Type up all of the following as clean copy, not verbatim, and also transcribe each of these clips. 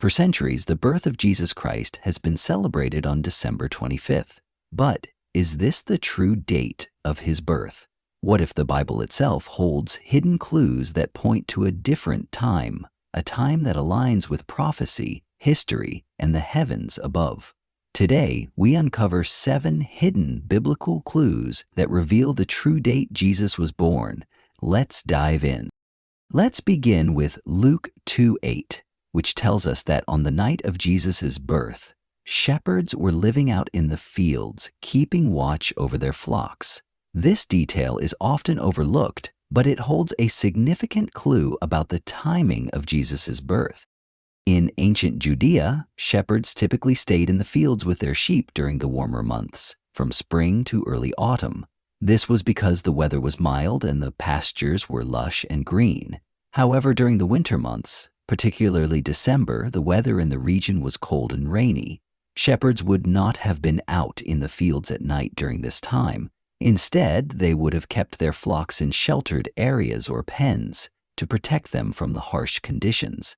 For centuries, the birth of Jesus Christ has been celebrated on December 25th. But is this the true date of his birth? What if the Bible itself holds hidden clues that point to a different time, a time that aligns with prophecy, history, and the heavens above? Today, we uncover 7 hidden biblical clues that reveal the true date Jesus was born. Let's dive in. Let's begin with Luke 2:8, which tells us that on the night of Jesus' birth, shepherds were living out in the fields, keeping watch over their flocks. This detail is often overlooked, but it holds a significant clue about the timing of Jesus' birth. In ancient Judea, shepherds typically stayed in the fields with their sheep during the warmer months, from spring to early autumn. This was because the weather was mild and the pastures were lush and green. However, during the winter months, particularly December, the weather in the region was cold and rainy. Shepherds would not have been out in the fields at night during this time. Instead, they would have kept their flocks in sheltered areas or pens to protect them from the harsh conditions.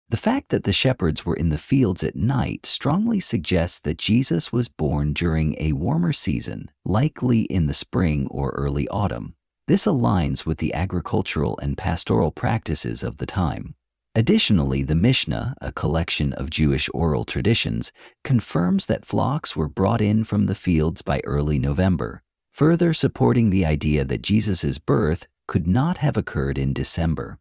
The fact that the shepherds were in the fields at night strongly suggests that Jesus was born during a warmer season, likely in the spring or early autumn. This aligns with the agricultural and pastoral practices of the time. Additionally, the Mishnah, a collection of Jewish oral traditions, confirms that flocks were brought in from the fields by early November, further supporting the idea that Jesus' birth could not have occurred in December.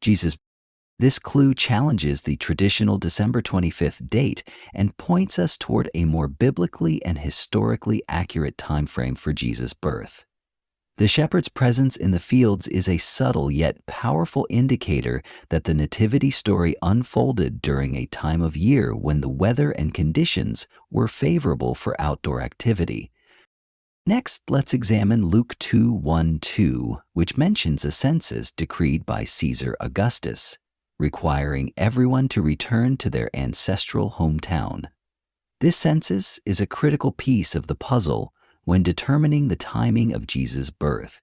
This clue challenges the traditional December 25th date and points us toward a more biblically and historically accurate time frame for Jesus' birth. The shepherd's presence in the fields is a subtle yet powerful indicator that the nativity story unfolded during a time of year when the weather and conditions were favorable for outdoor activity. Next, let's examine Luke 2:1-2, which mentions a census decreed by Caesar Augustus, requiring everyone to return to their ancestral hometown. This census is a critical piece of the puzzle when determining the timing of Jesus' birth.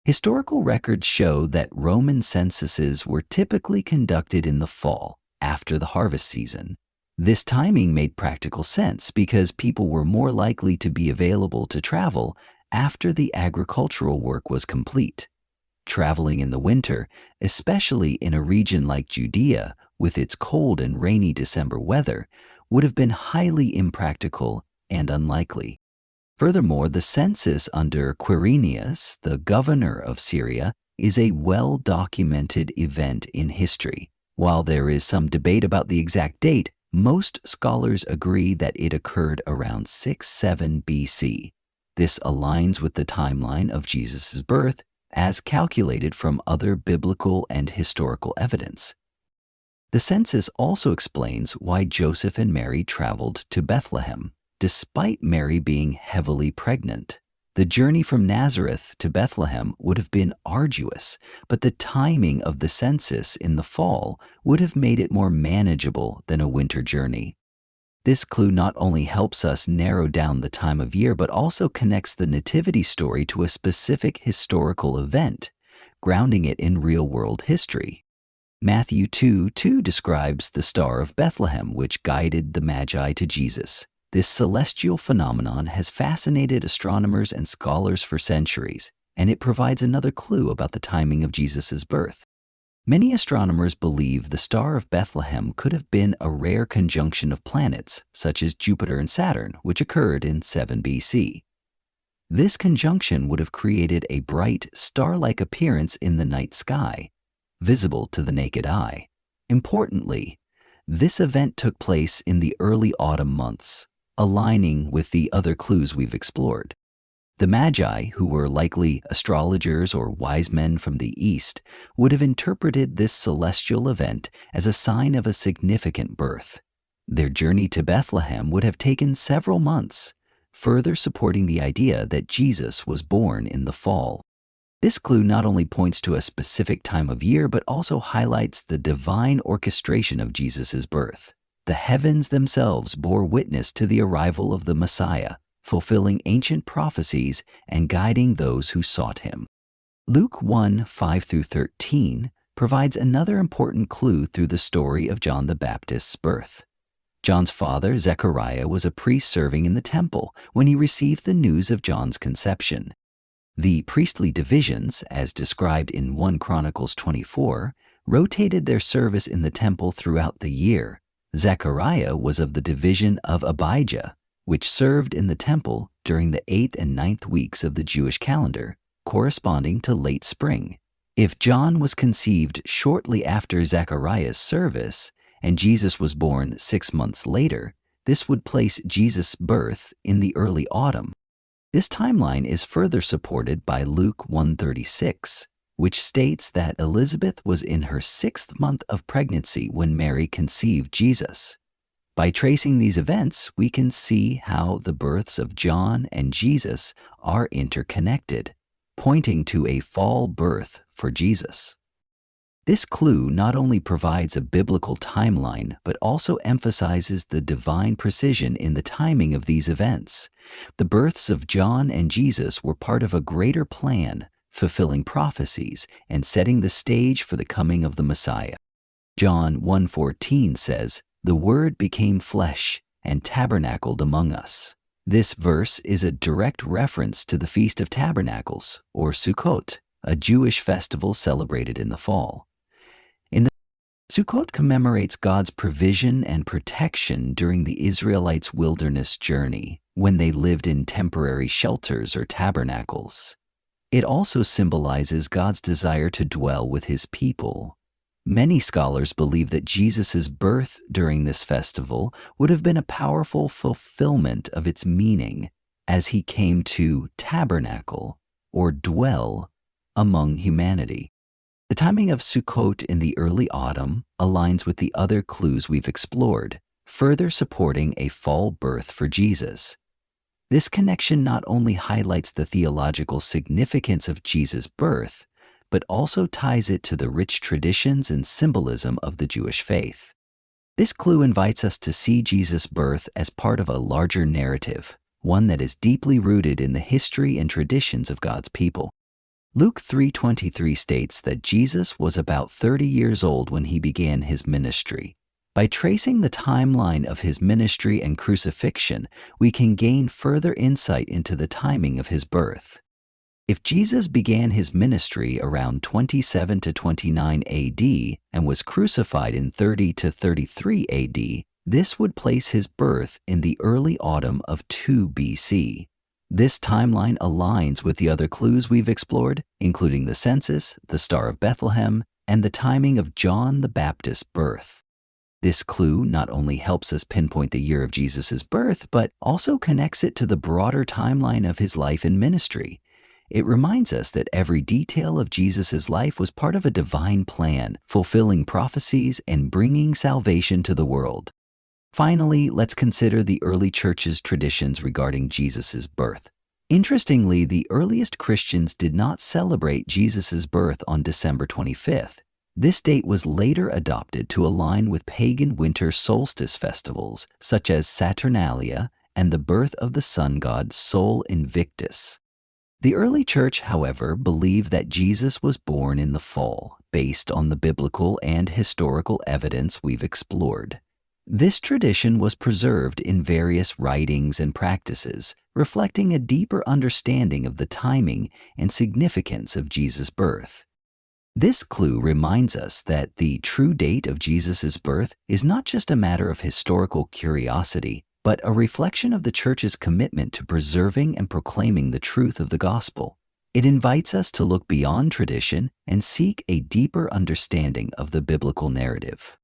Historical records show that Roman censuses were typically conducted in the fall, after the harvest season. This timing made practical sense because people were more likely to be available to travel after the agricultural work was complete. Traveling in the winter, especially in a region like Judea with its cold and rainy December weather, would have been highly impractical and unlikely. Furthermore, the census under Quirinius, the governor of Syria, is a well-documented event in history. While there is some debate about the exact date, most scholars agree that it occurred around 6-7 BC. This aligns with the timeline of Jesus' birth as calculated from other biblical and historical evidence. The census also explains why Joseph and Mary traveled to Bethlehem, despite Mary being heavily pregnant. The journey from Nazareth to Bethlehem would have been arduous, but the timing of the census in the fall would have made it more manageable than a winter journey. This clue not only helps us narrow down the time of year, but also connects the nativity story to a specific historical event, grounding it in real-world history. Matthew 2:2 describes the Star of Bethlehem, which guided the Magi to Jesus. This celestial phenomenon has fascinated astronomers and scholars for centuries, and it provides another clue about the timing of Jesus' birth. Many astronomers believe the Star of Bethlehem could have been a rare conjunction of planets, such as Jupiter and Saturn, which occurred in 7 BC. This conjunction would have created a bright, star-like appearance in the night sky, visible to the naked eye. Importantly, this event took place in the early autumn months, aligning with the other clues we've explored. The Magi, who were likely astrologers or wise men from the East, would have interpreted this celestial event as a sign of a significant birth. Their journey to Bethlehem would have taken several months, further supporting the idea that Jesus was born in the fall. This clue not only points to a specific time of year, but also highlights the divine orchestration of Jesus' birth. The heavens themselves bore witness to the arrival of the Messiah, fulfilling ancient prophecies and guiding those who sought him. Luke 1:5-13 provides another important clue through the story of John the Baptist's birth. John's father, Zechariah, was a priest serving in the temple when he received the news of John's conception. The priestly divisions, as described in 1 Chronicles 24, rotated their service in the temple throughout the year. Zechariah was of the division of Abijah, which served in the temple during the 8th and 9th weeks of the Jewish calendar, corresponding to late spring. If John was conceived shortly after Zechariah's service, and Jesus was born 6 months later, this would place Jesus' birth in the early autumn. This timeline is further supported by Luke 1:36, which states that Elizabeth was in her 6th month of pregnancy when Mary conceived Jesus. By tracing these events, we can see how the births of John and Jesus are interconnected, pointing to a fall birth for Jesus. This clue not only provides a biblical timeline, but also emphasizes the divine precision in the timing of these events. The births of John and Jesus were part of a greater plan, fulfilling prophecies and setting the stage for the coming of the Messiah. John 1:14 says, "The Word became flesh and tabernacled among us." This verse is a direct reference to the Feast of Tabernacles, or Sukkot, a Jewish festival celebrated in the fall. Sukkot commemorates God's provision and protection during the Israelites' wilderness journey, when they lived in temporary shelters or tabernacles. It also symbolizes God's desire to dwell with His people. Many scholars believe that Jesus' birth during this festival would have been a powerful fulfillment of its meaning, as He came to tabernacle, or dwell, among humanity. The timing of Sukkot in the early autumn aligns with the other clues we've explored, further supporting a fall birth for Jesus. This connection not only highlights the theological significance of Jesus' birth, but also ties it to the rich traditions and symbolism of the Jewish faith. This clue invites us to see Jesus' birth as part of a larger narrative, one that is deeply rooted in the history and traditions of God's people. Luke 3:23 states that Jesus was about 30 years old when He began His ministry. By tracing the timeline of His ministry and crucifixion, we can gain further insight into the timing of His birth. If Jesus began His ministry around 27 to 29 AD and was crucified in 30 to 33 AD, this would place His birth in the early autumn of 2 BC. This timeline aligns with the other clues we've explored, including the Census, the Star of Bethlehem, and the timing of John the Baptist's birth. This clue not only helps us pinpoint the year of Jesus' birth, but also connects it to the broader timeline of His life and ministry. It reminds us that every detail of Jesus' life was part of a divine plan, fulfilling prophecies and bringing salvation to the world. Finally, let's consider the early church's traditions regarding Jesus' birth. Interestingly, the earliest Christians did not celebrate Jesus' birth on December 25th. This date was later adopted to align with pagan winter solstice festivals, such as Saturnalia and the birth of the sun god Sol Invictus. The early church, however, believed that Jesus was born in the fall, based on the biblical and historical evidence we've explored. This tradition was preserved in various writings and practices, reflecting a deeper understanding of the timing and significance of Jesus' birth. This clue reminds us that the true date of Jesus' birth is not just a matter of historical curiosity, but a reflection of the Church's commitment to preserving and proclaiming the truth of the gospel. It invites us to look beyond tradition and seek a deeper understanding of the biblical narrative.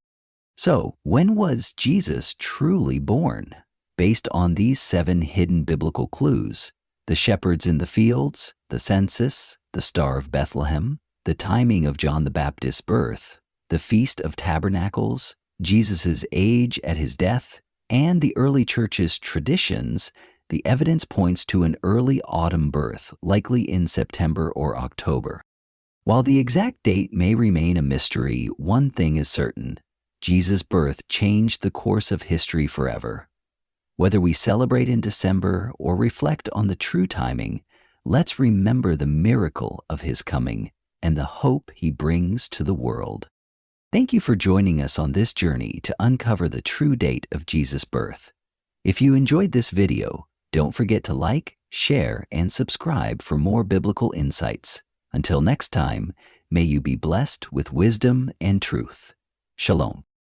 So, when was Jesus truly born? Based on these 7 hidden biblical clues, the shepherds in the fields, the census, the Star of Bethlehem, the timing of John the Baptist's birth, the Feast of Tabernacles, Jesus' age at His death, and the early church's traditions, the evidence points to an early autumn birth, likely in September or October. While the exact date may remain a mystery, one thing is certain: Jesus' birth changed the course of history forever. Whether we celebrate in December or reflect on the true timing, let's remember the miracle of His coming and the hope he brings to the world. Thank you for joining us on this journey to uncover the true date of Jesus' birth. If you enjoyed this video, don't forget to like, share, and subscribe for more biblical insights. Until next time, may you be blessed with wisdom and truth. Shalom.